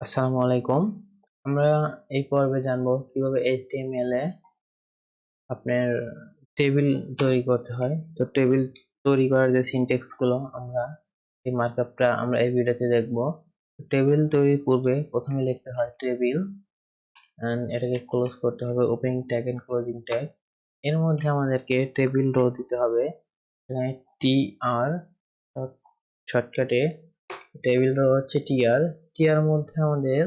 আসসালামু আলাইকুম। আমরা এই পর্বে জানবো কিভাবে HTML এ আপনার টেবিল তৈরি করতে হয়। তো টেবিল তৈরি করার যে সিনট্যাক্স গুলো এই মার্কআপটা আমরা এই ভিডিওতে দেখব। টেবিল তৈরির পূর্বে প্রথমে লিখতে হয় টেবিল এন্ড এটাকে ক্লোজ করতে হবে opening tag and closing tag. এর মধ্যে আমাদেরকে টেবিল রো দিতে হবে। এখানে TR শর্টকাটে টেবিল রো হচ্ছে TR। TR মধ্যে আমাদের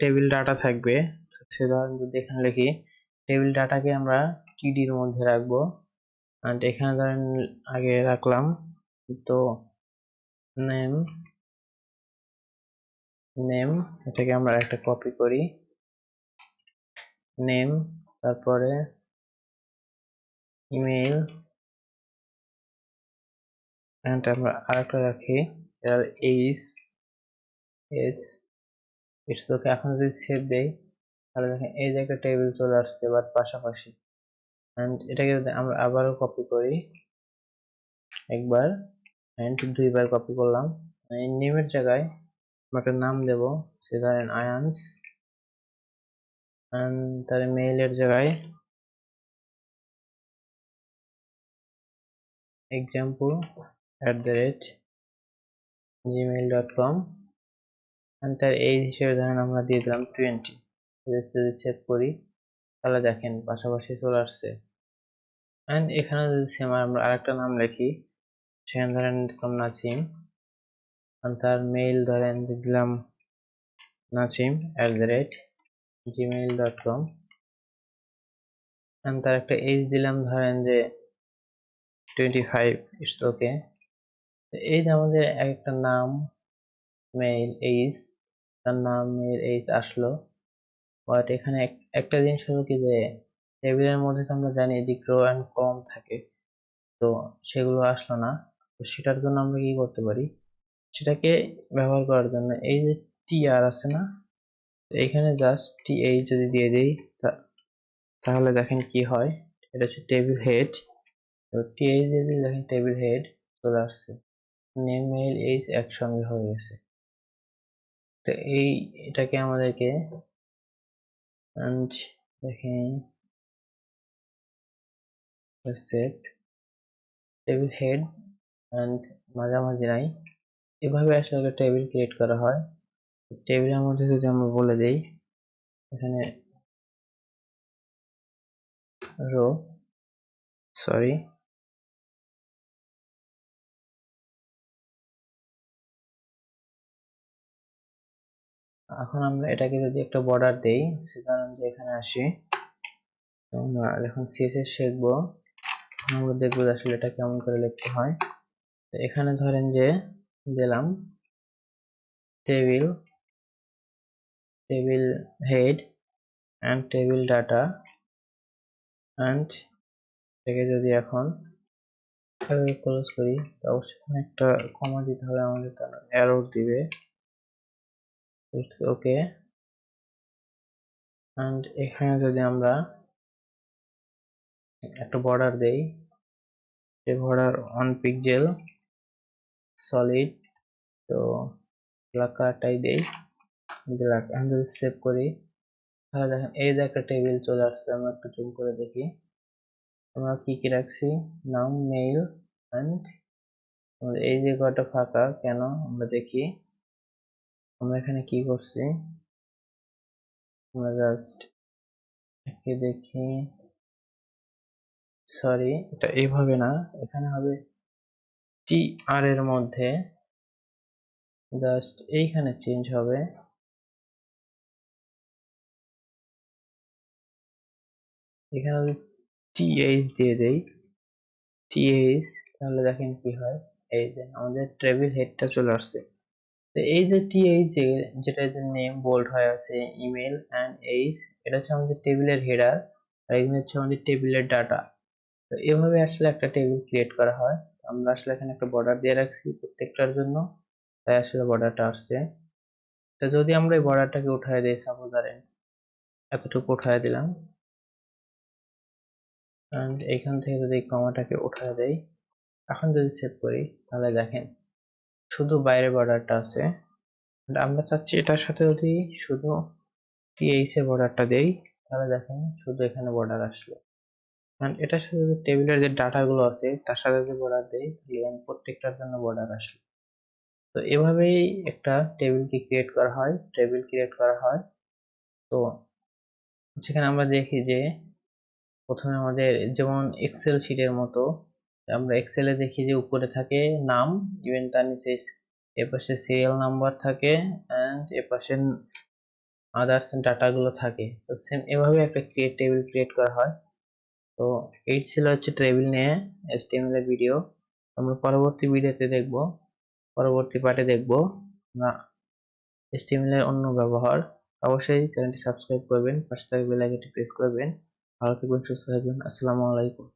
টেবিল ডাটা থাকবে। সেটা যদি এখানে লিখি টেবিল ডাটাকে আমরা টিডি এর মধ্যে রাখবো। এন্ড এখানে ধরেন আগে রাখলাম তো নেম নেম এটাকে আমরা একটা কপি করি নেম, তারপরে ইমেইল এন্ড আমরা আরেকটা রাখি এর এইজ এজ ইটস ওকে। এখন যদি সেভ দেই তাহলে দেখেন এই যে একটা টেবিল চলে আসছে বাট পাশাপাশি। এন্ড এটাকে যদি আমরা আবারও কপি করি একবার এন্ড দুইবার কপি করলাম। এই নেমের জায়গায় আমরা একটা নাম দেব, সে ধরেন আয়ান্স। এন্ড তার মেইলের জায়গায় example@gmail.com এন্ড তার এজ হিসেবে ধরেন আমরা দিয়ে দিলাম 20। যদি চেক করি তাহলে দেখেন পাশাপাশি চলে আসছে। এন্ড এখানে যদি সেম আমরা আরেকটা নাম লিখি, সেখানে ধরেন দিলাম নাসিম এন্ড তার মেইল ধরেন দিলাম nasim@gmail.com এন্ড তার একটা এজ দিলাম ধরেন যে 25। It's okay. এই যে আমাদের একটা নাম মেইল এইজ, তার নাম মেইল এইজ আসলো। বাট এখানে একটা জিনিস হলো কি যে টেবিলের মধ্যে তো আমরা জানি এদিক রো এন্ড কলাম থাকে, তো সেগুলো আসলো না। তো সেটার জন্য আমরা কি করতে পারি, সেটাকে ব্যবহার করার জন্য এই যে টিআর আছে না, এখানে জাস্ট টিএইচ যদি দিয়ে দিই তাহলে দেখেন কি হয়। এটা হচ্ছে টেবিল হেড। তো টিএইচ দিয়ে দিলে দেখেন টেবিল হেড চলে আসছে, নেম মেইল এইজ একসঙ্গে হয়ে গেছে। তো এটাকে আমাদেরকে দেখেন সেট টেবিল হেড এন্ড মাঝামাঝি নাই, এভাবে আসলে টেবিল ক্রিয়েট করা হয়। টেবিলের মধ্যে যদি আমরা বলে দেই এখানে রো সরি এখন আমরা এটাকে যদি একটা বর্ডার দেই, সেখানে যে এখানে আসি আমরা যখন সিএসএস শিখবো আমরা দেখবো আসলে এটা কেমন করে লিখতে হয়। তো এখানে ধরেন যে দিলাম table head and table data and এটাকে যদি এখন ক্লোজ করি অবশ্যই একটা কমা দিতে হবে আমাদের, তার এরর দিবে। It's okay. এন্ড এখানে যদি আমরা একটা বর্ডার দেই, এই বর্ডার 1 পিক্সেল সলিড, তো ব্ল্যাকটাই দেই ব্ল্যাক। এখন যদি সেভ করি তাহলে দেখেন এই যে একটা টেবিল চলে আসছে। আমরা একটু জুম করে দেখি আমরা কি কি রাখছি, নাম মেইল এন্ড এই যে কয়টা ফাঁকা কেন আমরা দেখি। আমরা এখানে কি করছি, আমরা জাস্ট দেখি সরি এটা এইভাবে না, এখানে হবে টি আর এর মধ্যে জাস্ট এইখানে চেঞ্জ হবে। এখানে যদি টিএইচ দিয়ে দেই টিএইচ তাহলে দেখেন কি হয়, এই যে আমাদের টেবিল হেডটা চলে আসছে। তো এই যে টিএইচ যেটা যে নেম বোল্ড হয়ে আছে, ইমেল এন্ড এইচ, এটা হচ্ছে আমাদের টেবিলের হেডার আর এখানে হচ্ছে আমাদের টেবিলের ডাটা। তো এভাবে আসলে একটা টেবিল ক্রিয়েট করা হয়। আমরা আসলে এখানে একটা বর্ডার দিয়ে রাখছি প্রত্যেকটার জন্য, তাই আসলে বর্ডারটা আসছে। তো যদি আমরা এই বর্ডারটাকে উঠায় দিই, সাপোজ ধরেন এতটুকু উঠায় দিলাম এন্ড এইখান থেকে যদি কমাটাকে উঠায় দেই, এখন যদি সেভ করি তাহলে দেখেন শুধু বাইরে বর্ডারটা আছে আমরা চাচ্ছি এটার সাথে যদি শুধু টিএইচ এর বর্ডারটা দেই, তাহলে দেখেন শুধু এখানে বর্ডার আসলো। এটার সাথে যদি টেবিলের যে ডাটা গুলো আছে তার সাথে যদি বর্ডার দেই, তাহলে প্রত্যেকটার জন্য বর্ডার আসলো। তো এভাবেই একটা টেবিলকে ক্রিয়েট করা হয়, টেবিল ক্রিয়েট করা হয়। তো যেখানে আমরা দেখি যে প্রথমে আমাদের যেমন এক্সেল শিটের মতো, আমরা এক্সেলে দেখি যে উপরে থাকে নাম, ইভেন তার নিচে এপাশে সিরিয়াল নাম্বার থাকে, এন্ড এপাশে আদার্স ডাটা গুলো থাকে। তো সেম এভাবে একটা টেবিল ক্রিয়েট করা হয়। তো এই ছিল হচ্ছে টেবিল নিয়ে HTML এর ভিডিও। আমরা পরবর্তী ভিডিওতে দেখব, পরবর্তী পার্টে দেখব আমরা HTML এর অন্য ব্যবহার। অবশ্যই চ্যানেলটি সাবস্ক্রাইব করবেন, পাশে থাকা বেল আইকনটি প্রেস করবেন। ভালো থাকবেন, সুস্থ থাকবেন। আসসালামু আলাইকুম।